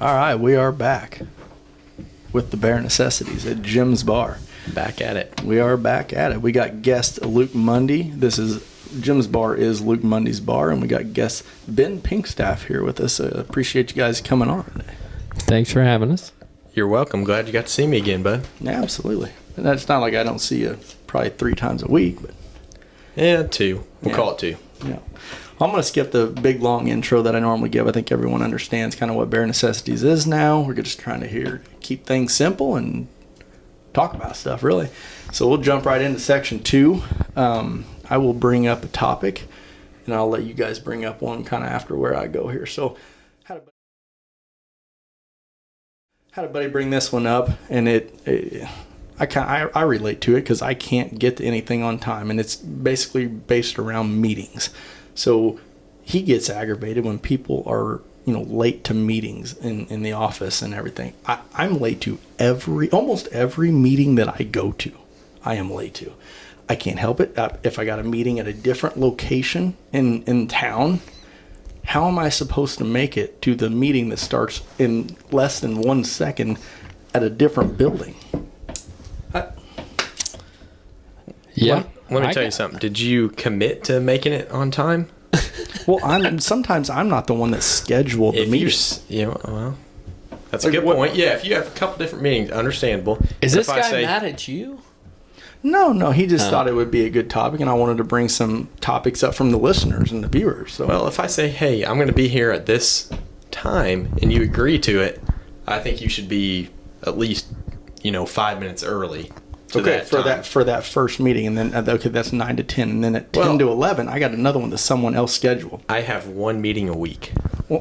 All right, we are back with the Bare Necessities at Jim's Bar. Back at it. We are back at it. We got guest Luke Mundy. This is Jim's Bar is Luke Mundy's bar, and we got guest Ben Pinkstaff here with us. Appreciate you guys coming on today. Thanks for having us. You're welcome. Glad you got to see me again, bud. Yeah, absolutely. And it's not like I don't see you probably 3 times a week, but Yeah, 2. We'll call it 2. yeah. I'm going to skip the big, long intro that I normally give. I think everyone understands kind of what Bare Necessities is now. We're just trying to keep things simple and talk about stuff, really. So we'll jump right into section 2. I will bring up a topic, and I'll let you guys bring up one kind of after where I go here. So had a buddy bring this one up, and I relate to it because I can't get to anything on time, and it's basically based around meetings. So he gets aggravated when people are, late to meetings in the office and everything. I'm late to almost every meeting that I go to. I am late to. I can't help it. If I got a meeting at a different location in town, how am I supposed to make it to the meeting that starts in less than 1 second at a different building? Yeah. Let me tell you something. Did you commit to making it on time? Well, sometimes I'm not the one that scheduled the meeting. Well, that's a good point. Yeah, if you have a couple different meetings, understandable. Is this guy mad at you? No, he just thought it would be a good topic, and I wanted to bring some topics up from the listeners and the viewers. So. Well, if I say, hey, I'm going to be here at this time, and you agree to it, I think you should be at least, 5 minutes early. For that first meeting, and then that's 9 to 10, and then at 10 to 11, I got another one that someone else scheduled. I have 1 meeting a week. Well,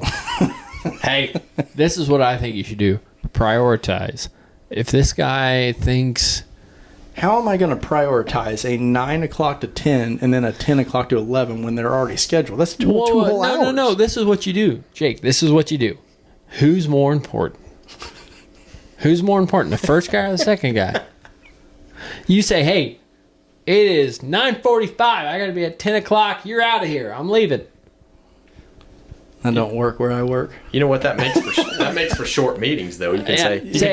Hey, this is what I think you should do. Prioritize. If this guy thinks... How am I going to prioritize a 9 o'clock to 10 and then a 10 o'clock to 11 when they're already scheduled? That's two whole hours. No. This is what you do, Jake. This is what you do. Who's more important? Who's more important, the first guy or the second guy? You say, hey, it is 9:45. I got to be at 10 o'clock. You're out of here. I'm leaving. That don't work where I work. You know what that makes for short meetings, though. You can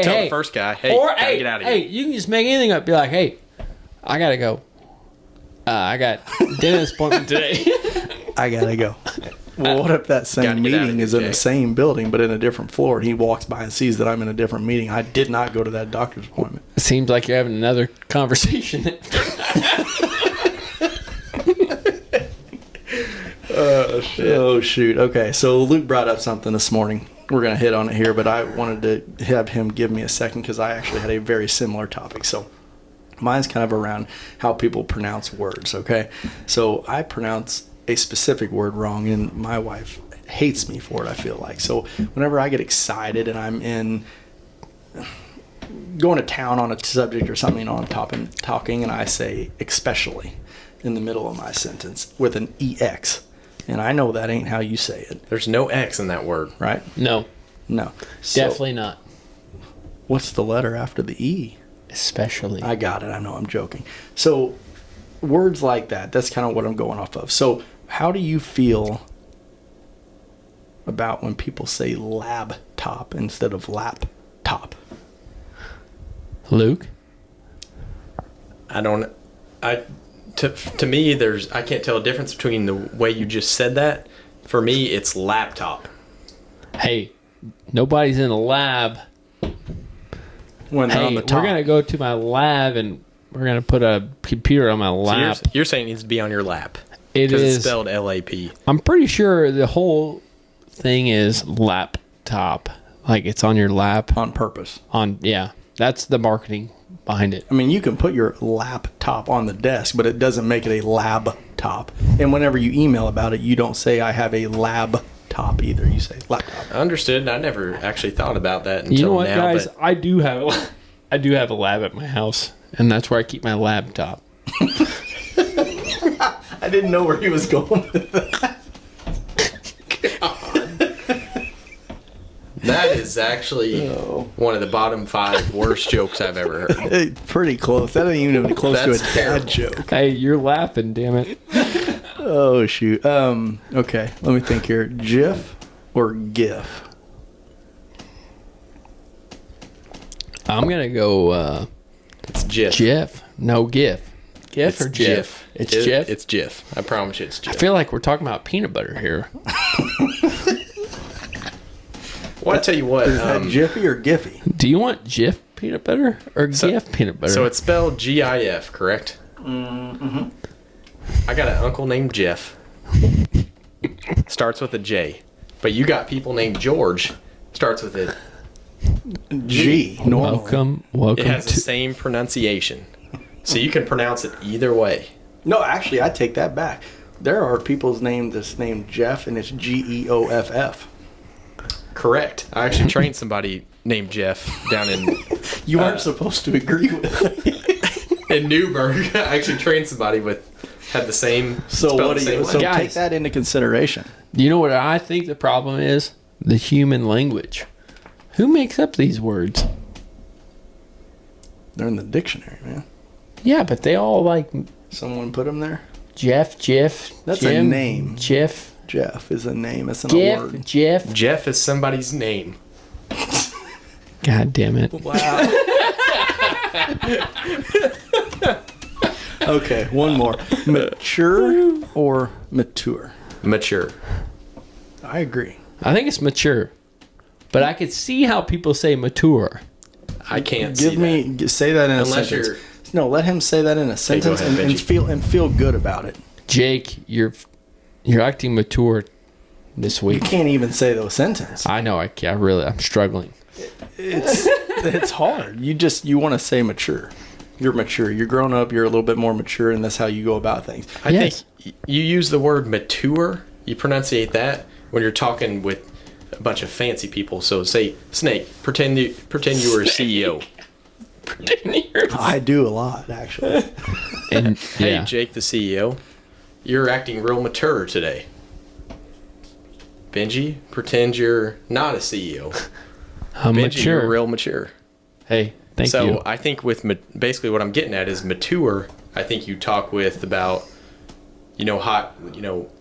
tell the first guy, hey, get out of here. Hey, you can just make anything up. Be like, hey, I got to go. I got dentist appointment today. I got to go. Well, what if that same meeting is in the same building but in a different floor, and he walks by and sees that I'm in a different meeting? I did not go to that doctor's appointment. It seems like you're having another conversation. Oh, shoot. Okay, so Luke brought up something this morning. We're going to hit on it here, but I wanted to have him give me a second because I actually had a very similar topic. So mine's kind of around how people pronounce words, okay? So I pronounce a specific word wrong, and my wife hates me for it, I feel like. So whenever I get excited and I'm going to town on a subject or something, I'm talking, and I say especially in the middle of my sentence with an EX. And I know that ain't how you say it. There's no X in that word. Right? No. So, Definitely not. what's the letter after the E? Especially. I got it. I know, I'm joking. So words like that, that's kind of what I'm going off of. So how do you feel about when people say laptop instead of laptop? Luke? To me, I can't tell a difference between the way you just said that. For me, it's laptop. Hey, nobody's in a lab. When they're on the top. We're going to go to my lab and we're going to put a computer on my lap. So you're saying it needs to be on your lap. It is. Because it's spelled L-A-P. I'm pretty sure the whole thing is laptop. Like it's on your lap. On purpose. Yeah. That's the marketing behind it. I mean, you can put your laptop on the desk, but it doesn't make it a laptop. And whenever you email about it, you don't say, I have a laptop either. You say laptop. Understood. I never actually thought about that until now. You know what, guys? But I do have a lab at my house, and that's where I keep my laptop. I didn't know where he was going with that. That is actually one of the bottom 5 worst jokes I've ever heard. Hey, pretty close. That ain't even close to a dad joke. Hey, you're laughing, damn it. Oh, shoot. Okay, let me think here. GIF or GIF? I'm gonna go. It's Jif. Jif. No, GIF. GIF or Jif? It's Jif. It's Jif. I promise you, it's Jif. I feel like we're talking about peanut butter here. Well, I tell you what. Is that Jiffy or Giffy? Do you want Jif peanut butter or GIF peanut butter? So it's spelled GIF, correct? Mm-hmm. I got an uncle named Jeff. Starts with a J. But you got people named George. Starts with a G. Normally. Welcome. It has the same pronunciation. So you can pronounce it either way. No, actually, I take that back. There are people's names that's named Jeff, and it's Geoff. Correct. I actually trained somebody named Jeff down in... You aren't supposed to agree with me. in Newburgh. I actually trained somebody had the same... So what do you... So Guys, take that into consideration. Do you know what I think the problem is? The human language. Who makes up these words? They're in the dictionary, man. Yeah, but they all like Someone put them there? Jeff, Jiff. That's Jim, a name. Jeff. Jeff is a name. It's not a word. Jeff. Jeff is somebody's name. God damn it. Wow. Okay, one more. Mature or mature? Mature. I agree. I think it's mature. But I could see how people say mature. I can't Give see me say that in Unless a sentence. you're- No, let him say that in a sentence ahead, and Benji. feel good about it. Jake, you're acting mature this You week. can't even say those sentences. I know. I'm struggling. It's hard. You want to say mature. You're mature. You're grown up. You're a little bit more mature, and that's how you go about things. I Yes. think you use the word mature. You pronunciate that when you're talking with a bunch of fancy people. So say, Snake, pretend you were a CEO. I do a lot, actually. And Hey, yeah. Jake, the CEO, you're acting real mature today. Benji, pretend you're not a CEO. I'm Benji, mature. you're real mature. Hey, thank so you. I think with basically what I'm getting at is mature. I think you talk with about,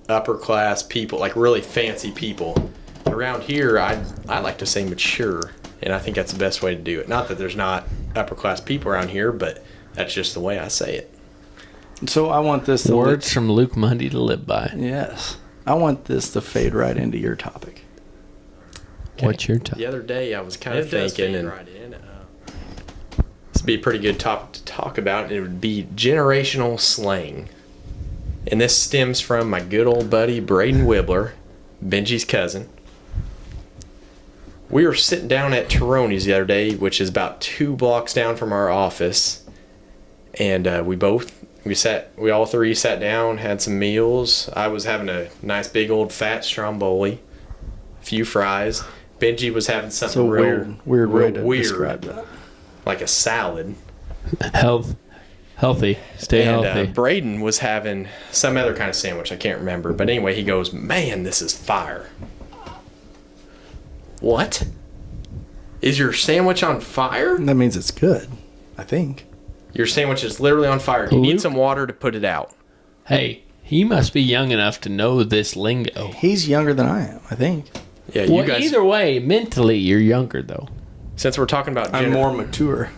upper class people, like really fancy people. Around here, I like to say mature, and I think that's the best way to do it. Not that there's not upper class people around here, but that's just the way I say it. So I want this to Words from Luke Mundy to live by. Yes. I want this to fade right into your topic. What's your topic? The other day, I was kind of thinking, and this would be a pretty good topic to talk about, and it would be generational slang. And this stems from my good old buddy, Braden Wibbler, Benji's cousin. We were sitting down at Taroni's the other day, which is about 2 blocks down from our office. And we all three sat down, had some meals. I was having a nice big old fat stromboli, a few fries. Benji was having something So real weird way real to describe that. like a salad. Healthy. Stay And healthy. Braden was having some other kind of sandwich. I can't remember. But anyway, he goes, "Man, this is fire." What? Is your sandwich on fire? That means it's good, I think. Your sandwich is literally on fire. You need Luke? some water to put it out. Hey, he must be young enough to know this lingo. He's younger than I am, I think. Yeah, you Well, guys. either way, mentally, you're younger, though. Since we're talking about I'm more mature.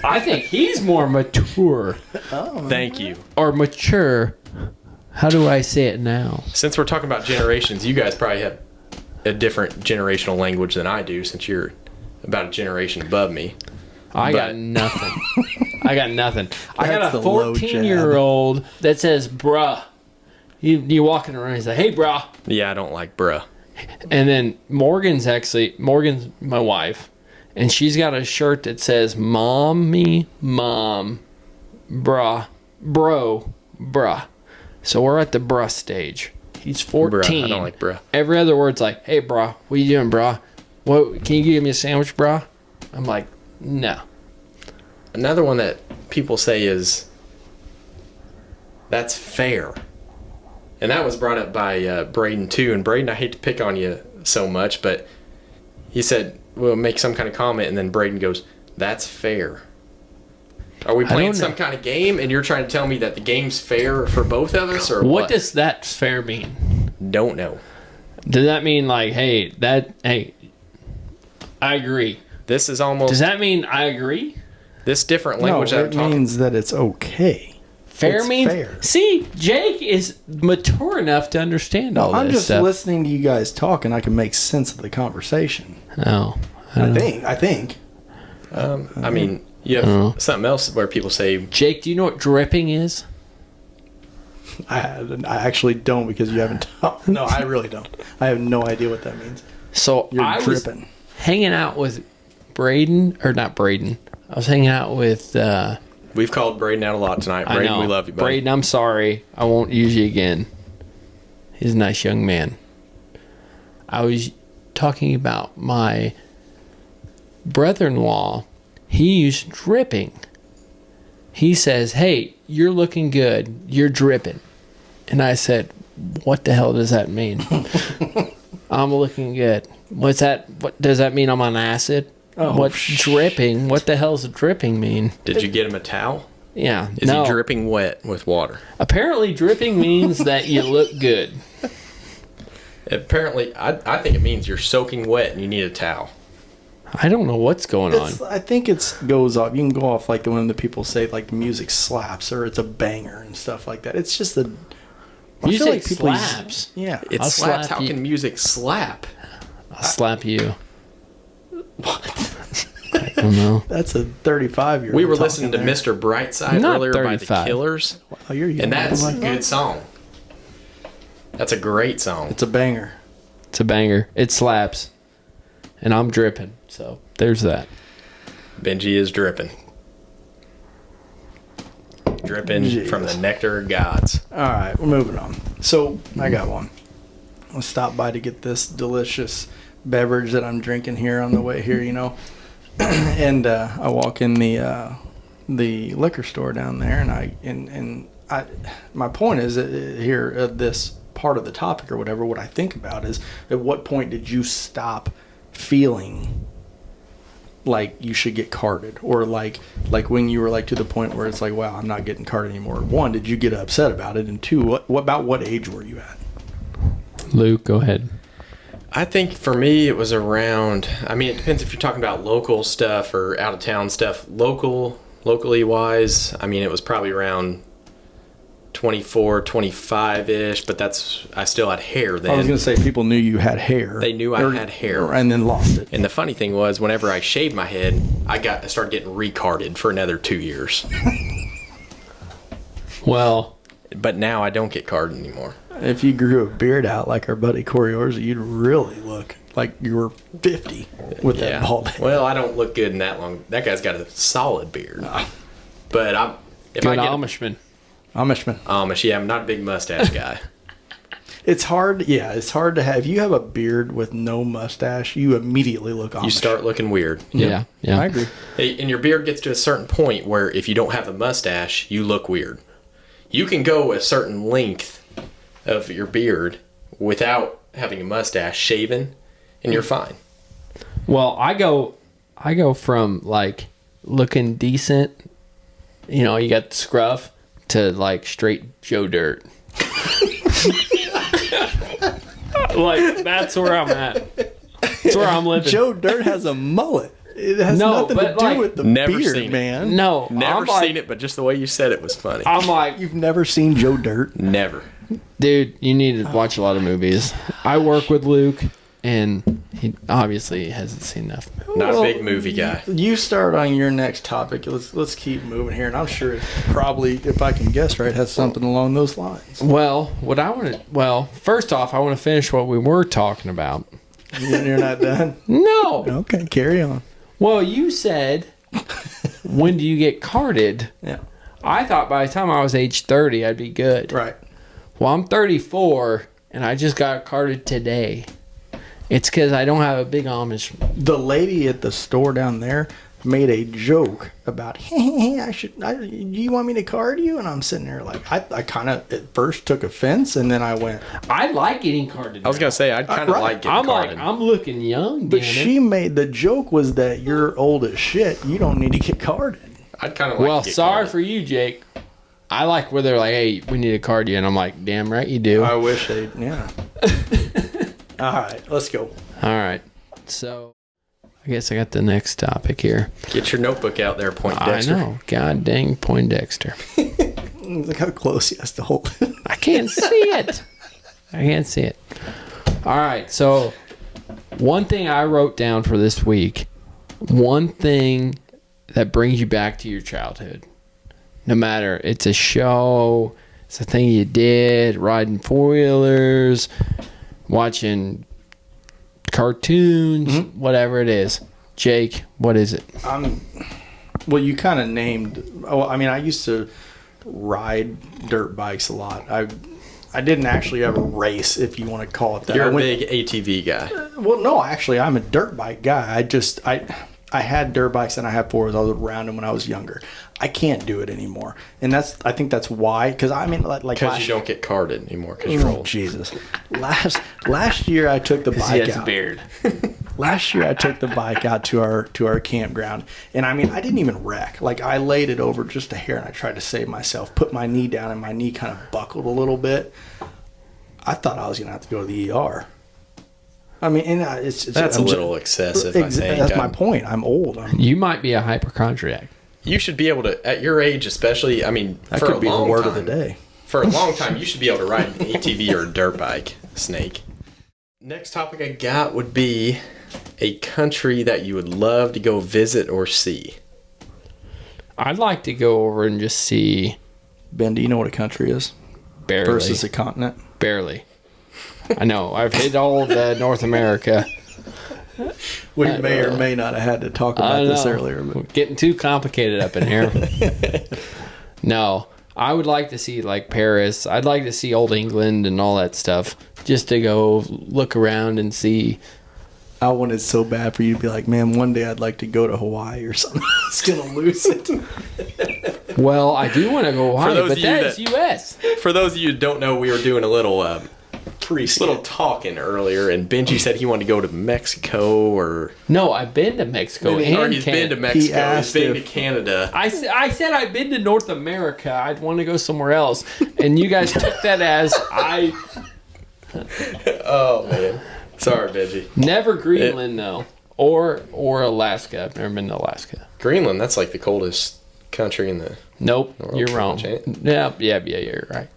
I think he's more mature. Thank you. Or mature. How do I say it now? Since we're talking about generations, you guys probably have a different generational language than I do, since you're about a generation above me. I got But- nothing. I got nothing. I got That's a the low 14-year-old that says bruh. You walking around, he's like, hey, bruh. Yeah, I don't like bruh. And then Morgan's my wife, and she's got a shirt that says mommy, mom, bruh, bro, bruh. So we're at the bruh stage. He's 14. Bruh, I don't like bruh. Every other word's like, hey, bruh, what you doing, bruh? What, can you give me a sandwich, bruh? I'm like, no. Another one that people say is, that's fair. And that was brought up by Braden too. And Braden, I hate to pick on you so much, but he said, we'll make some kind of comment, and then Braden goes, that's fair. Are we playing don't some know. kind of game, and you're trying to tell me that the game's fair for both of us, or What does that fair mean? Don't know. Does that mean like, hey, I agree. This is almost... Does that mean I agree? This different language No, it means that it's okay. Fair It's means... fair. See, Jake is mature enough to understand all I'm this just stuff. listening to you guys talk, and I can make sense of the conversation. Oh. I think. I mean, you have something else where people say... Jake, do you know what dripping is? I actually don't because you haven't. No, I really don't. I have no idea what that means. So You're I dripping. was hanging out with Braden, or not Braden. I was hanging out with... We've called Braden out a lot tonight. I Braden, know. we love you, buddy. Braden, I'm sorry. I won't use you again. He's a nice young man. I was talking about my brother-in-law. He used dripping. He says, "Hey, you're looking good. You're dripping." And I said, "What the hell does that mean?" I'm looking good. What's that? What does that mean? I'm on acid? Oh, What's dripping? What the hell's dripping mean? Did you get him a towel? Yeah. Is he dripping wet with water? Apparently, dripping means that you look good. Apparently, I think it means you're soaking wet and you need a towel. I don't know what's going on. I think it goes off. You can go off like the one that people say like the music slaps or it's a banger and stuff like that. It's just a. Music slaps. Yeah. It I'll slaps. slap How you. can music slap? I'll slap you. What? I don't know. That's a 35-year-old. We were listening to Mr. Brightside Not earlier by the 35. Killers, Oh, you're young. and that's a good song. That's a great song. It's a banger. It's a banger. It slaps. And I'm dripping. So there's that. Benji is dripping. Dripping Jeez. from the nectar of gods. All right, we're moving on. So I got one. I'll stop by to get this delicious beverage that I'm drinking here on the way here, you know. And I walk in the liquor store down there, and I my point is here this part of the topic or whatever. What I think about is at what point did you stop feeling like you should get carded, or like when you were like to the point where it's like, wow, I'm not getting carded anymore. One, did you get upset about it, and two, what age were you at? Luke, go ahead. I think for me it was around, I mean, it depends if you're talking about local stuff or out of town stuff. Locally wise, I mean, it was probably around 24, 25-ish, but I still had hair then. I was going to say people knew you had hair. They knew I had hair. And then lost it. And the funny thing was, whenever I shaved my head, I started getting recarded for another 2 years. Well, But now I don't get carded anymore. If you grew a beard out like our buddy Corey Orza, you'd really look like you were 50 with that bald head. Well, I don't look good in that long. That guy's got a solid beard. But if good I get Amishman. Amishman. Amish, yeah, I'm not a big mustache guy. It's hard. Yeah, it's hard to have. If you have a beard with no mustache, you immediately look Amish. You start looking weird. Yeah. I agree. And your beard gets to a certain point where if you don't have a mustache, you look weird. You can go a certain length of your beard without having a mustache shaven, and you're fine. Well, I go from like looking decent, you know, you got the scruff, to like straight Joe Dirt. Like that's where I'm at. That's where I'm living. Joe Dirt has a mullet. It has nothing to do with the Never beard, seen it. man. No, Never I'm like, seen it, but just the way you said it was funny. I'm like, You've never seen Joe Dirt? Never. dude, you need to watch a lot of movies. I work with Luke, and he obviously hasn't seen enough. Not a big movie guy. You start on your next topic. Let's keep moving here, and I'm sure it probably, if I can guess right, has something along those lines. Well, first off, I want to finish what we were talking about. You're not done? No. Okay, carry on. Well, you said, when do you get carded? Yeah. I thought by the time I was age 30, I'd be good. Right. Well, I'm 34, and I just got carded today. It's because I don't have a big Amish. The lady at the store down there made a joke about, hey, do you want me to card you? And I'm sitting there like, I kind of at first took offense, and then I went. I like getting carded. I was going to say, I'd kind of Right. like getting carded. I'm looking young. But damn it. she made the joke was that you're old as shit. You don't need to get carded. I'd kind of like Well, to get sorry carded. for you, Jake. I like where they're like, hey, we need to card you. And I'm like, damn right you do. I wish they, yeah. All right, let's go. All right. So I guess I got the next topic here. Get your notebook out there, Poindexter. I know. God dang Poindexter. Look how close he has to hold it. I can't see it. I can't see it. All right. So, one thing I wrote down for this week, one thing that brings you back to your childhood. No matter, it's a show, it's a thing you did, riding four-wheelers, watching cartoons, whatever it is. Jake, what is it? Well, you kind of named. Oh, I mean, I used to ride dirt bikes a lot. I didn't actually ever race, if you want to call it that. You're a big ATV guy. Well, no, actually, I'm a dirt bike guy. I had dirt bikes and I had fours. I was around them when I was younger. I can't do it anymore, and I think that's why. Because I mean, like because you don't get carded anymore because you're old. Jesus, last year I took the bike out. Beard. Last year I took the bike out to our campground, and I mean I didn't even wreck. Like I laid it over just a hair, and I tried to save myself. Put my knee down, and my knee kind of buckled a little bit. I thought I was gonna have to go to the ER. I mean, and that's a little excessive. I think that's my point. I'm old. You might be a hypochondriac. You should be able to, at your age especially, I mean, that for could a be long the word time, of the day. For a long time, you should be able to ride an ATV or a dirt bike, Snake. Next topic I got would be a country that you would love to go visit or see. I'd like to go over and just see. Ben, do you know what a country is? Barely. Versus a continent? Barely. I know. I've hit all of North America. We may or may not have had to talk about this earlier. But. We're getting too complicated up in here. No. I would like to see like Paris. I'd like to see old England and all that stuff. Just to go look around and see. I wanted so bad for you to be like, man, one day I'd like to go to Hawaii or something. I was going to lose it. Well, I do want to go to Hawaii, but that's U.S. For those of you who don't know, we were doing a little talking earlier, and Benji said he wanted to go to Mexico or... No, I've been to Mexico and Canada. He's been to Mexico. He's been to Canada. I said I've been to North America. I'd want to go somewhere else. And you guys took that as I... Oh, man. Sorry, Benji. Never Greenland, though. Or Alaska. I've never been to Alaska. Greenland, that's like the coldest country in the... Nope, you're wrong. Yeah, you're right.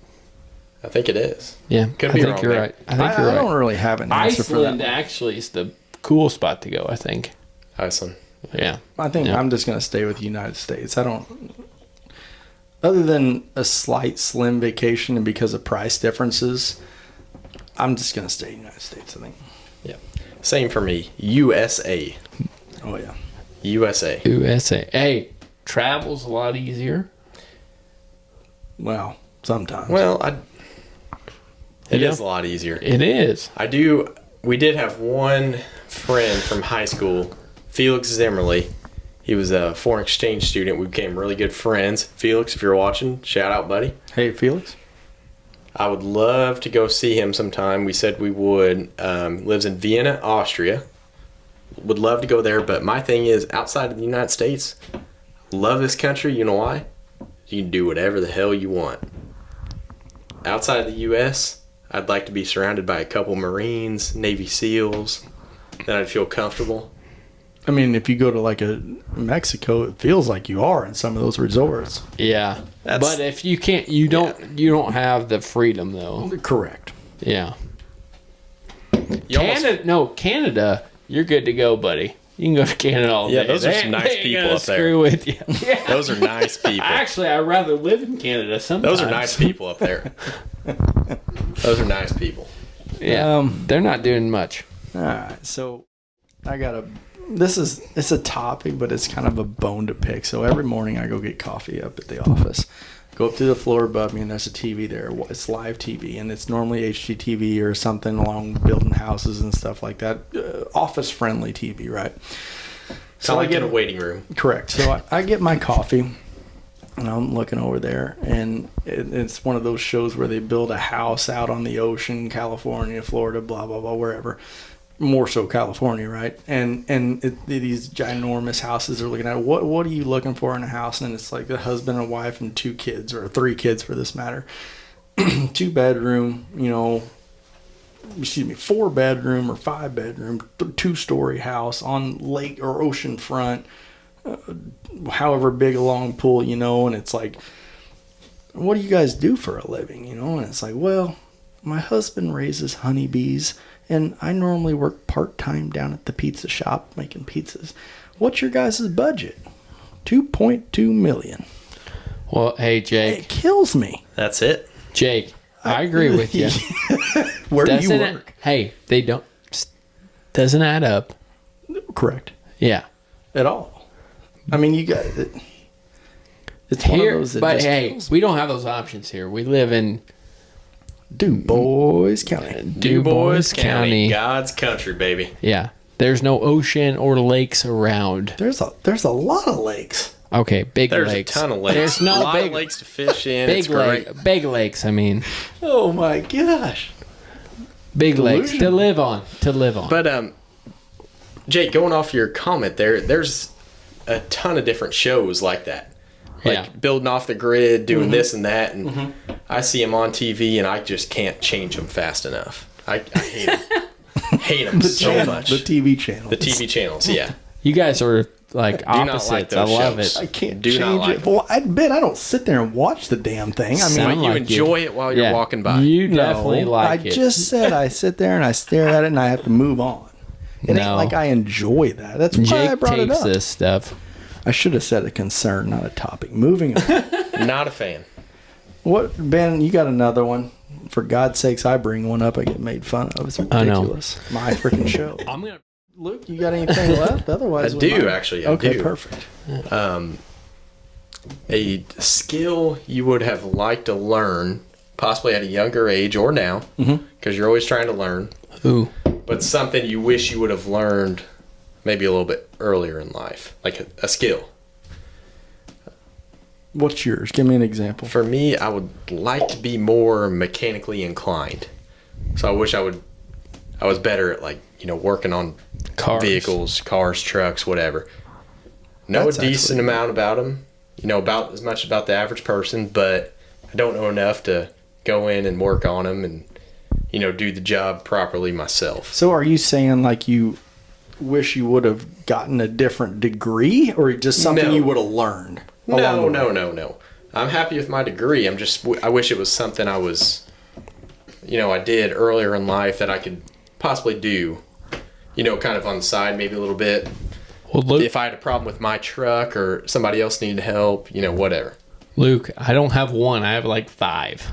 I think it is. Yeah, Could be wrong. You're right. I think you're right. I don't really have an answer for that. Iceland actually is the cool spot to go, I think. Iceland. Yeah. I think I'm just going to stay with the United States. I don't... Other than a slight slim vacation and because of price differences, I'm just going to stay in the United States, I think. Yeah. Same for me. USA. Oh, yeah. USA. Hey, travel's a lot easier. Well, sometimes. Well, it is a lot easier. It is. We did have one friend from high school, Felix Zimmerly. He was a foreign exchange student. We became really good friends. Felix, if you're watching, shout out, buddy. Hey, Felix. I would love to go see him sometime. We said we would. Lives in Vienna, Austria. Would love to go there, but my thing is, outside of the United States, love this country. You know why? You can do whatever the hell you want. Outside of the U.S., I'd like to be surrounded by a couple Marines, Navy SEALs. Then I'd feel comfortable. I mean, if you go to like a Mexico, it feels like you are in some of those resorts. Yeah, but if you can't, you don't have the freedom though. Correct. Yeah. Canada, you're good to go, buddy. You can go to Canada all day. Yeah, those are some nice people up there. Screw with you. Yeah. Those are nice people. Actually, I'd rather live in Canada sometimes. Those are nice people up there. Those are nice people. Yeah, they're not doing much. All right, so it's a topic, but it's kind of a bone to pick. So every morning I go get coffee up at the office. Go up to the floor above me, and there's a TV there. It's live TV, and it's normally HGTV or something along building houses and stuff like that. Office-friendly TV, right? So I get a waiting room. Correct. So I get my coffee, and I'm looking over there, and it's one of those shows where they build a house out on the ocean, California, Florida, blah, blah, blah, wherever. More so California, right? And these ginormous houses are looking at what are you looking for in a house? And it's like a husband and wife and 2 kids, or 3 kids for this matter. 2 bedroom, 4-bedroom or 5-bedroom, 2-story house on lake or ocean front, however big a long pool, and it's like, what do you guys do for a living, And it's like, well, my husband raises honeybees, and I normally work part-time down at the pizza shop making pizzas. What's your guys' budget? $2.2 million. Well, hey, Jake. It kills me. That's it. Jake, I agree with you. Where do you work? Hey, they don't. Doesn't add up. Correct. Yeah. At all. I mean, you got it. It's here, one of those that but just hey, kills we don't have those options here. We live in DuBois County. DuBois County. God's country, baby. Yeah. There's no ocean or lakes around. There's a lot of lakes. Okay, big There's lakes. a ton of lakes. There's no a lot big of lakes to fish in. big It's great. big lakes. I mean, Oh my gosh. big lakes to live on. But Jake, going off your comment there's a ton of different shows like that. Like Yeah. building off the grid, doing this and that, and I see them on TV, and I just can't change them fast enough. I hate them. Hate them so much. The TV channel. The TV channels, yeah. You guys are like not like opposites. those I love shows. I it. can't Do not change like it. Well, I bet I don't sit there and watch the damn thing. I mean, Sound You like enjoy it while you're Yeah. walking by. You no, definitely like I it. just said I sit there and I stare at it and I have to move on. It No. ain't like I enjoy that. That's why I Jake brought it takes up. this stuff. I should have said a concern, not a topic. Moving on. Not a fan. What, Ben, you got another one? For God's sakes, I bring one up, I get made fun of. It's I know. ridiculous. My freaking show. I'm gonna. Luke, you got anything left? Otherwise, I we do, might. actually. I Okay, do. perfect. A skill you would have liked to learn, possibly at a younger age or now, because you're always trying to learn, Ooh. but something you wish you would have learned maybe a little bit earlier in life, like a skill. What's yours? Give me an example. For me, I would like to be more mechanically inclined. So I wish I was better at, like, working on Cars. vehicles, cars, trucks, whatever. Know That's a decent actually- amount about them, about as much about the average person, but I don't know enough to go in and work on them and, do the job properly myself. So are you saying like you wish you would have gotten a different degree or just something No. you would have learned? No. I'm happy with my degree. I wish it was something I was, I did earlier in life that I could possibly do, kind of on the side, maybe a little bit. Well, Luke. If I had a problem with my truck or somebody else needed help, whatever. Luke, I don't have one. I have like 5.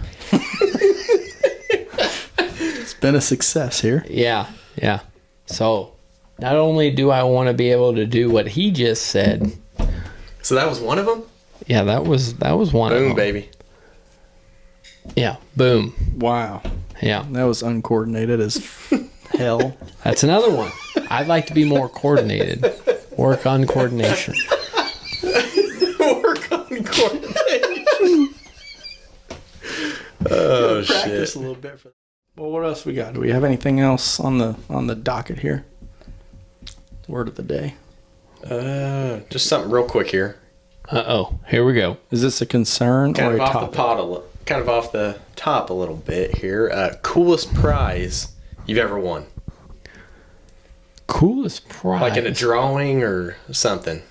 It's been a success here. Yeah. So, not only do I want to be able to do what he just said. So that was one of them? Yeah, that was one of Boom, them. baby. Yeah. Boom. Wow. Yeah. That was uncoordinated as hell. That's another one. I'd like to be more coordinated. Work on coordination. Work on coordination. Oh, Practice shit. a little bit for that. Well, what else we got? Do we have anything else on the docket here? Word of the day. Just something real quick here. Uh-oh. Here we go. Is this a concern Kind or of a off topic? the pot kind of off the top a little bit here. Coolest prize you've ever won, Coolest prize. like in a drawing or something.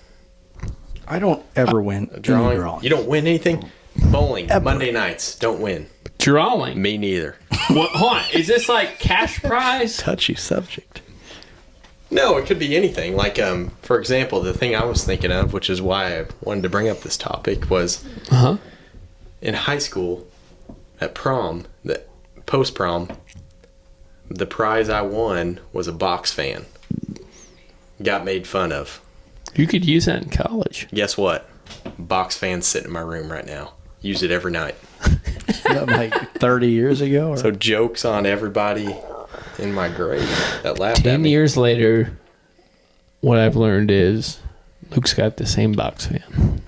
I don't ever win A drawing. any drawing. You don't win anything. Bowling Ever. Monday nights. Don't win. Drawing. Me neither. What, hold on. Is this like cash prize? Touchy subject. No, it could be anything. Like, for example, the thing I was thinking of, which is why I wanted to bring up this topic, was Uh-huh. in high school at prom, the post prom, the prize I won was a box fan. Got made fun of. You could use that in college. Guess what? Box fan sitting in my room right now. Use it every night. Is that like 30 years ago? Or? So jokes on everybody in my grade that laughed at 10 me. years later, what I've learned is Luke's got the same box fan.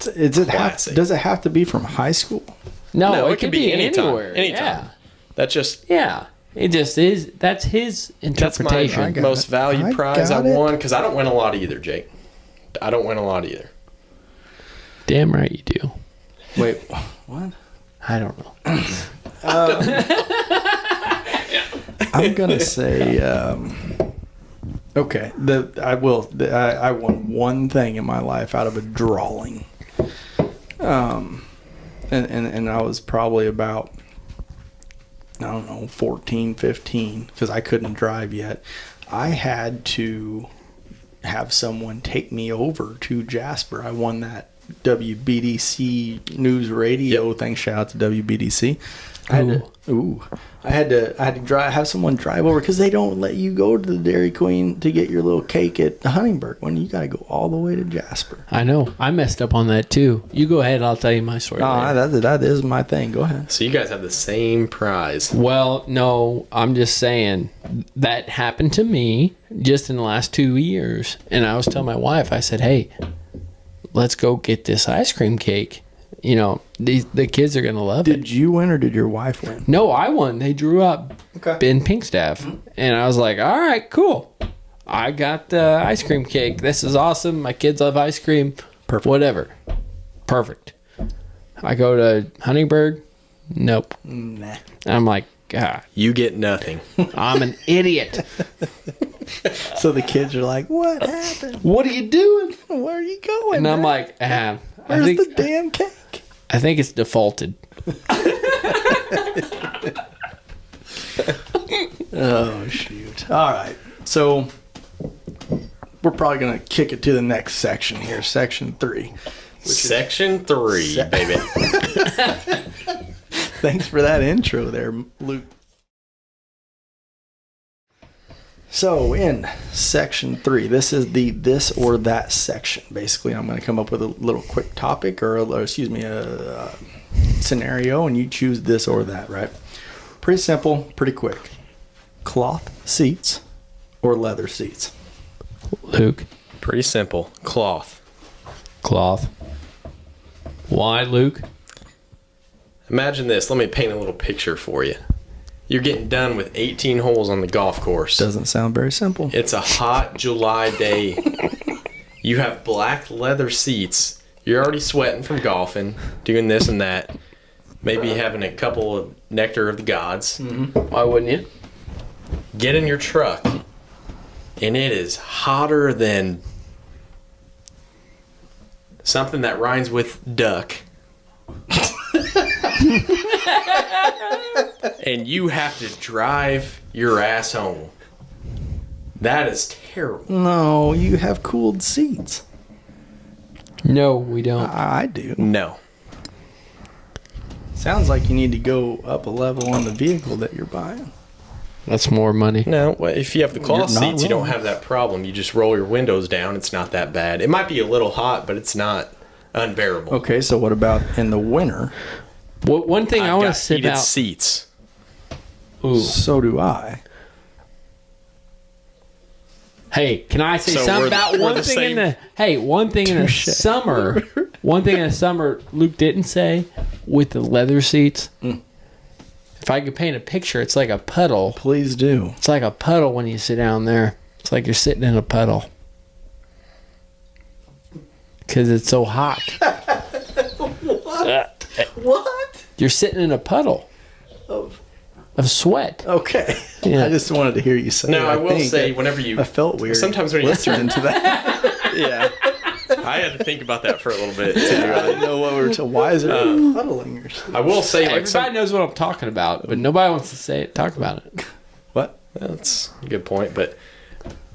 Classic. Does it have to be from high school? No, it could be anytime. anywhere. Anytime. That's just Yeah. It just is. That's his that's my interpretation. most valued prize I got it. won, because I don't win a lot either, Jake. I don't win a lot either. Damn right you do. Wait, what? I don't know. I'm gonna say, okay. I won one thing in my life out of a drawing. And I was probably about, I don't know, 14, 15, because I couldn't drive yet. I had to have someone take me over to Jasper. I won that WBDC news radio thing. Shout out to WBDC. I had to have someone drive over because they don't let you go to the Dairy Queen to get your little cake at Huntingburg when you got to go all the way to Jasper. I know. I messed up on that too. You go ahead. I'll tell you my story. That is my thing. Go ahead. So you guys have the same prize. Well, no, I'm just saying that happened to me just in the last 2 years. And I was telling my wife, I said, hey, let's go get this ice cream cake. You know, the kids are going to love it. Did you win or did your wife win? No, I won. They drew up Ben Pinkstaff. Mm-hmm. And I was like, all right, cool. I got the ice cream cake. This is awesome. My kids love ice cream. Perfect. Whatever. Perfect. I go to Huntingburg. Nope. Nah. I'm like, God. You get nothing. I'm an idiot. So the kids are like, what happened? What are you doing? Where are you going? And I'm like, where's the damn cake? I think it's defaulted. Oh, shoot. All right. So we're probably going to kick it to the next section here, section 3. Section 3, baby. Thanks for that intro there, Luke. So in section 3, this is the this or that section. Basically, I'm going to come up with a little quick topic or a scenario, and you choose this or that, right? Pretty simple, pretty quick. Cloth seats or leather seats? Luke. Pretty simple. Cloth. Cloth. Why, Luke? Imagine this. Let me paint a little picture for you. You're getting done with 18 holes on the golf course. Doesn't sound very simple. It's a hot July day. You have black leather seats. You're already sweating from golfing, doing this and that. Maybe having a couple of nectar of the gods. Mm-hmm. Why wouldn't you? Get in your truck, and it is hotter than something that rhymes with duck. And you have to drive your ass home. That is terrible. No, you have cooled seats. No, we don't. I do. No. Sounds like you need to go up a level on the vehicle that you're buying. That's more money. No, well, if you have the cloth You're not seats, you don't wrong. have that problem. You just roll your windows down. It's not that bad. It might be a little hot, but it's not unbearable. Okay, so what about in the winter? One thing I want to sit heated out. seats. Ooh. So do I. Hey, can I say So something we're about the one thing same. in the? Hey, one thing in the summer. One thing in the summer, Luke didn't say with the leather seats. If I could paint a picture, it's like a puddle. Please do. It's like a puddle when you sit down there. It's like you're sitting in a puddle. Because it's so hot. What? You're sitting in a puddle of sweat. Okay. Yeah. I just wanted to hear you say No, it. I will think say, that whenever you... I felt weird. Sometimes when you... listening to that. Yeah. I had to think about that for a little bit, I too. didn't know what we were talking. Why is it puddling or something? I will say, like, Everybody knows what I'm talking about, but nobody wants to say it. Talk about it. What? That's a good point, but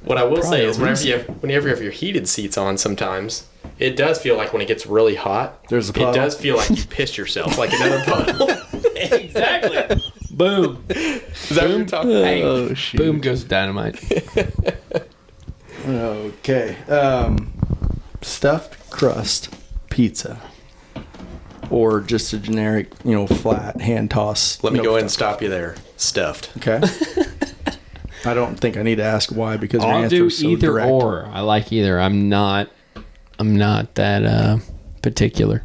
what I will Probably say a is whenever you have your heated seats on sometimes, it does feel like when it gets really hot, There's a puddle. it does feel like you pissed yourself, like another puddle. Exactly. Boom. Is that what you're talking about? Hey, Oh, shoot. boom goes dynamite. Okay. Stuffed crust pizza. Or just a generic, flat hand toss. Let me no go ahead and stuff. stop you there. Stuffed. Okay. I don't think I need to ask why because your I'll answer do is so either direct. or. I like either. I'm not that particular.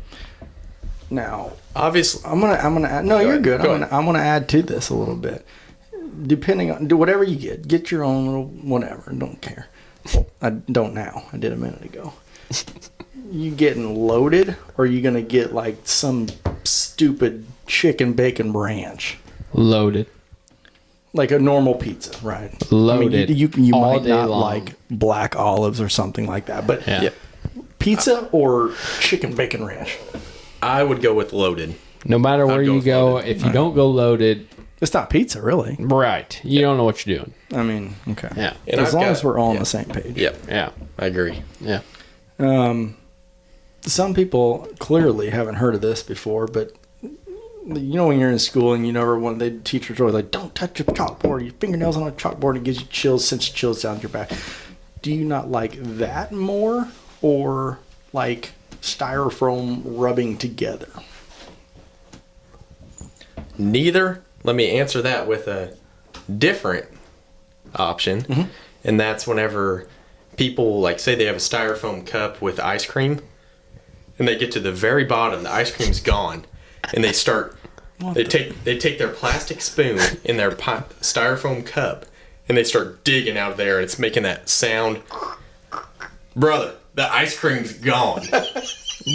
Now, Obviously, I'm gonna add, no, you're ahead. good. Go I'm gonna add to this a little bit. Depending on do whatever you get your own little whatever. Don't care. I don't now. I did a minute ago. You getting loaded, or are you gonna get like some stupid chicken bacon ranch. Loaded. Like a normal pizza, right? Loaded. I mean, you all might day not long. like black olives or something like that, but Yeah. pizza or chicken bacon ranch. I would go with loaded. No matter where I'd go you with go, loaded. if you don't go loaded, It's not pizza, really. right, you don't know what you're doing. I mean, okay. Yeah. And As I've long got- as we're all on yeah. the same page. Yep, Yeah. I agree. Yeah. Some people clearly haven't heard of this before, but you know when you're in school and you know when the teachers are always like, "Don't touch your chalkboard. Your fingernails on a chalkboard, it gives you chills, sends chills down your back." Do you not like that more, or like styrofoam rubbing together? Neither. Let me answer that with a different option, and that's whenever people like say they have a styrofoam cup with ice cream, and they get to the very bottom, the ice cream's gone, and they start. They take their plastic spoon in their styrofoam cup, and they start digging out of there, and it's making that sound. Brother, the ice cream's gone.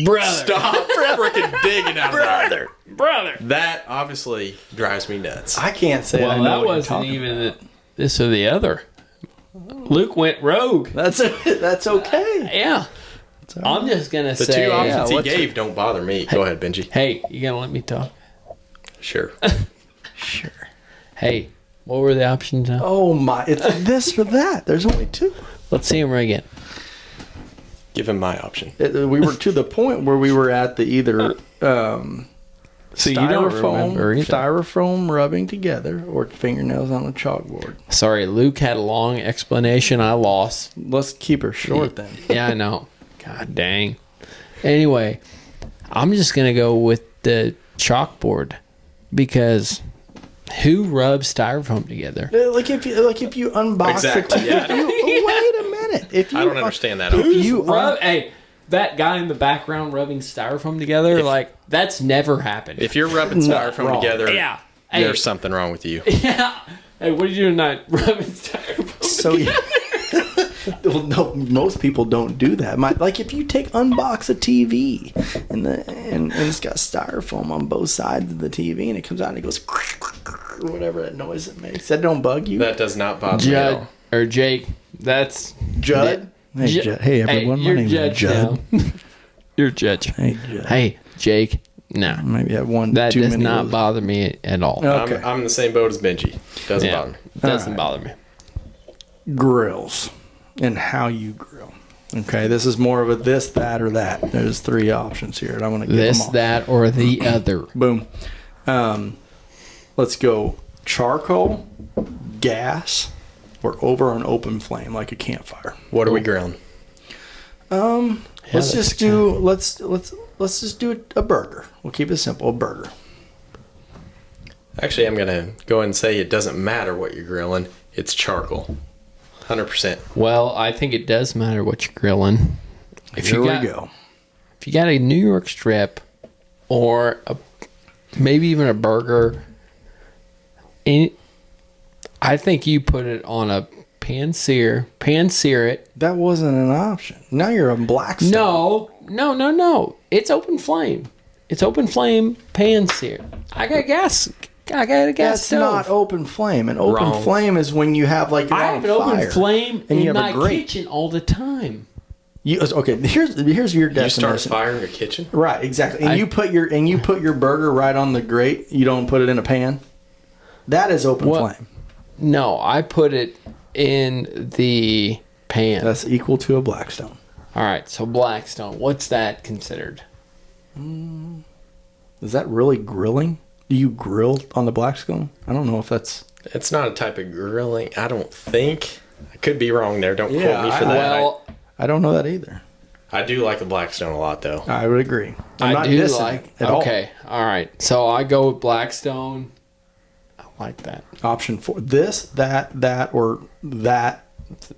Brother. Stop freaking digging out of there. Brother. That obviously drives me nuts. I can't say I Well, know that what you're wasn't talking even about. this or the other. Luke went rogue. That's okay. Yeah. all I'm just going to The say, two options he what's gave don't bother me. Go ahead, Benji. hey, you going to let me talk? Sure. Sure. Hey, what were the options now? Oh my! It's this or that. There's only two. Let's see them again. Give him my option. We were to the point where we were at the either So you don't remember either. styrofoam rubbing together or fingernails on a chalkboard. Sorry, Luke had a long explanation. I lost. Let's keep her short then. Yeah, I know. God dang. Anyway, I'm just going to go with the chalkboard because who rubs styrofoam together? Like if you unbox Exactly, it. yeah. Wait a minute. If you I don't understand that. If option. you Hey, that guy in the background rubbing styrofoam together, that's never happened. If you're rubbing styrofoam wrong. together, yeah. Hey, there's something wrong with you. yeah. Hey, what are you doing tonight? Rubbing styrofoam So together? well, no, most people don't do that. Like if you unbox a TV and it's got styrofoam on both sides of the TV and it comes out and it goes whatever that noise it makes. That don't bug you, That does not bother me at Judd all. or Jake, that's Judd? Hey, Ju- Judd. Hey everyone, my you're name is judge Judd. now. You're judge. Hey Judd. Hey, Jake. No, Maybe have one. that too does many not of those. bother me at all. No. Okay. I'm in the same boat as Benji. Doesn't Yeah, bother me. doesn't All bother me. Grills and how you grill. Okay, this is more of a this, that, or that. There's three options here, and I want to give This, them all. that, or the other. Boom. Let's go charcoal, gas, or over an open flame like a campfire. What are we grilling? Let's just do let's just do a burger. We'll keep it simple, a burger. Actually, I'm gonna go ahead and say it doesn't matter what you're grilling. It's charcoal, 100%. Well, I think it does matter what you're grilling. Here we go. If you got a New York strip or maybe even a burger, I think you put it on a pan sear it. That wasn't an option. Now you're on Blackstone. No. It's open flame. It's open flame pan sear. I got gas. I got a gas That's stove. not open flame. An open Wrong. flame is when you have you're I on have an open fire flame and you in have a my grate. kitchen all the time. Okay, here's your definition. You start a fire in your kitchen? Right, exactly. And you put your burger right on the grate. You don't put it in a pan. That is open flame. No, I put it in the pan. That's equal to a Blackstone. All right, so Blackstone, what's that considered? Is that really grilling? Do you grill on the Blackstone? I don't know if that's. It's not a type of grilling, I don't think. I could be wrong there. Don't quote Yeah, me for that. Well, I don't know that either. I do like the Blackstone a lot, though. I would agree. I'm I not do dissing like. it at all. Okay, all right. So I go with Blackstone. I like that. Option 4. This, that, or that.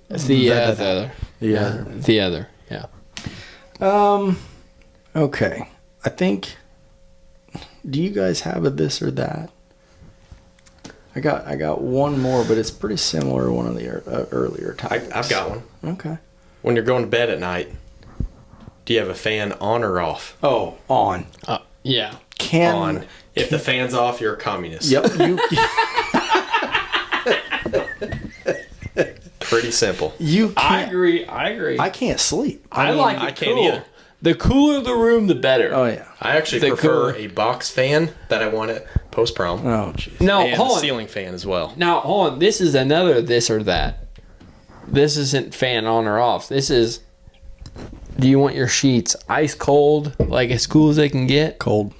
The That. other. The other. The other. Yeah. Okay. I think. Do you guys have a this or that? I got one more, but it's pretty similar to one of the earlier topics. I've got one. Okay. When you're going to bed at night, do you have a fan on or off? Oh, on. Yeah. can on. If the fan's off, you're a communist. Yep. Pretty simple. You can't. I agree. I can't sleep. I like it I can't cool. either. The cooler the room, the better. Oh yeah. I actually The prefer cooler. a box fan that I want at post-prom. Oh jeez. No, And hold a on. ceiling fan as well. Now, hold on. This is another this or that. This isn't fan on or off. This is, do you want your sheets ice cold, like as cool as they can get? Cold.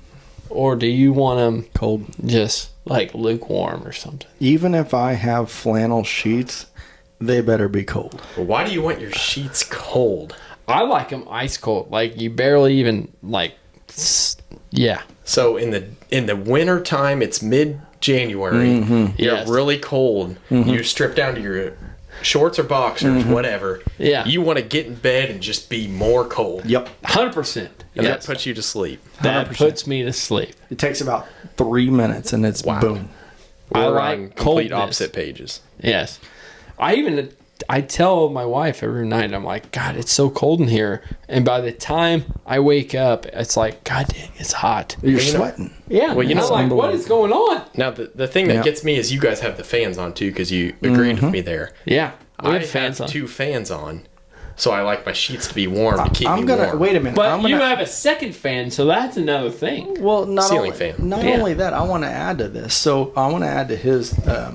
Or do you want them Cold. just like lukewarm or something? Even if I have flannel sheets, they better be cold. Why do you want your sheets cold? I like them ice cold. Like you barely even yeah. So in the winter time, it's mid-January. You're Yes. really cold. You strip down to your shorts or boxers, whatever. Yeah. You want to get in bed and just be more cold. Yep. 100%. And Yes. that puts you to sleep. That 100%. puts me to sleep. It takes about 3 minutes and it's boom. I We're like on complete coldness. opposite pages. Yes. I tell my wife every night, I'm like, God, it's so cold in here. And by the time I wake up, it's like, God dang, it's hot. You're you know- sweating. Yeah. Well, you And know- I'm like, what is going on? Now, the thing that Yeah. gets me is you guys have the fans on too, because you agreed with me there. Yeah. We I have fans have on. 2 fans on, so I like my sheets to be warm to keep I'm me gonna warm. wait a minute. But I'm gonna, you have a second fan, so that's another thing. well, not ceiling only, fan. Not Yeah. only that, I want to add to this. So I want to add to his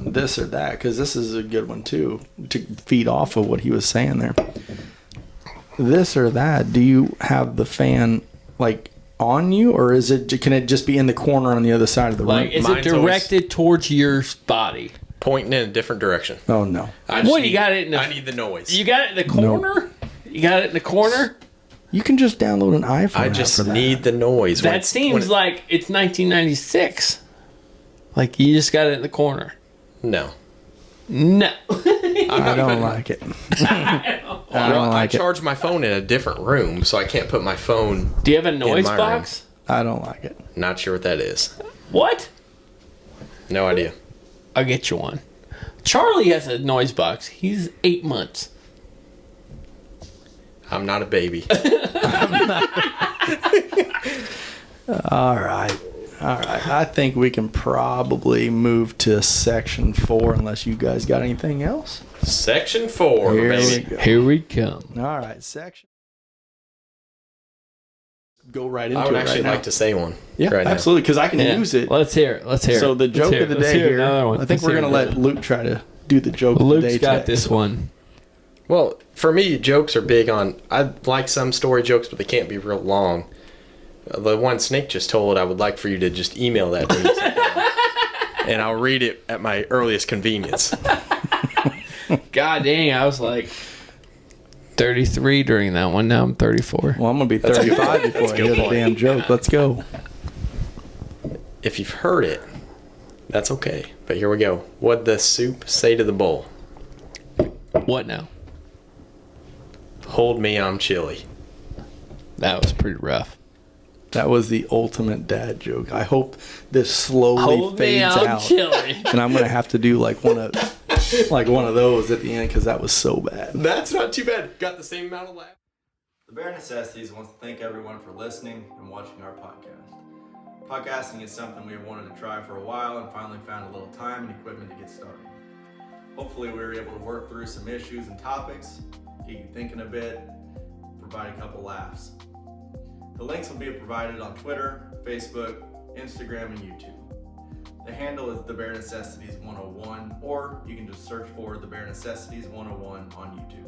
this or that because this is a good one too to feed off of what he was saying there. This or that. Do you have the fan like on you, or is it? Can it just be in the corner on the other side of the Like, room? is it Mine's always- directed towards your body? Pointing in a different direction. Oh no. I just What, you need, got it in the- I need the noise. You got it in the corner? You got it in the corner? You can just download an iPhone. I app just for that. need the noise. That seems like it's 1996. Like you just got it in the corner. No. No. I don't like it. I don't like I it. charge my phone in a different room, so I can't put my phone. Do you have a noise my box? I don't like it. Not sure what that is. What? No idea. I'll get you one. Charlie has a noise box. He's 8 months. I'm not a baby. All right. I think we can probably move to section 4 unless you guys got anything else. Section 4, Here baby. we go. Here we come. All right, section. Go right into I would it actually right now. like to say one. Yeah, right now. absolutely, because I can Yeah. use it. Let's hear it. Let's hear it. So the Let's joke hear of it. the Let's day hear here. another one. I think Let's we're hear gonna let another Luke try to do the joke of the one. day Luke's got today. this one. Well, for me, jokes are big on. I like some story jokes, but they can't be real long. The one Snake just told, I would like for you to just email that to me, and I'll read it at my earliest convenience. God dang, I was like 33 during that one. Now I'm 34. Well, I'm gonna be 35 before I hear the damn joke. Let's go. If you've heard it, that's okay. But here we go. What'd the soup say to the bowl? What now? Hold me, I'm chilly. That was pretty rough. That was the ultimate dad joke. I hope this slowly Hold me, fades I'm out, chilly. and I'm gonna have to do like one of those at the end because that was so bad. That's not too bad. Got the same amount of laugh. The Bare Necessities wants to thank everyone for listening and watching our podcast. Podcasting is something we've wanted to try for a while and finally found a little time and equipment to get started. Hopefully we were able to work through some issues and topics, get you thinking a bit, provide a couple laughs. The links will be provided on Twitter, Facebook, Instagram, and YouTube. The handle is The Bare Necessities 101, or you can just search for The Bare Necessities 101 on YouTube.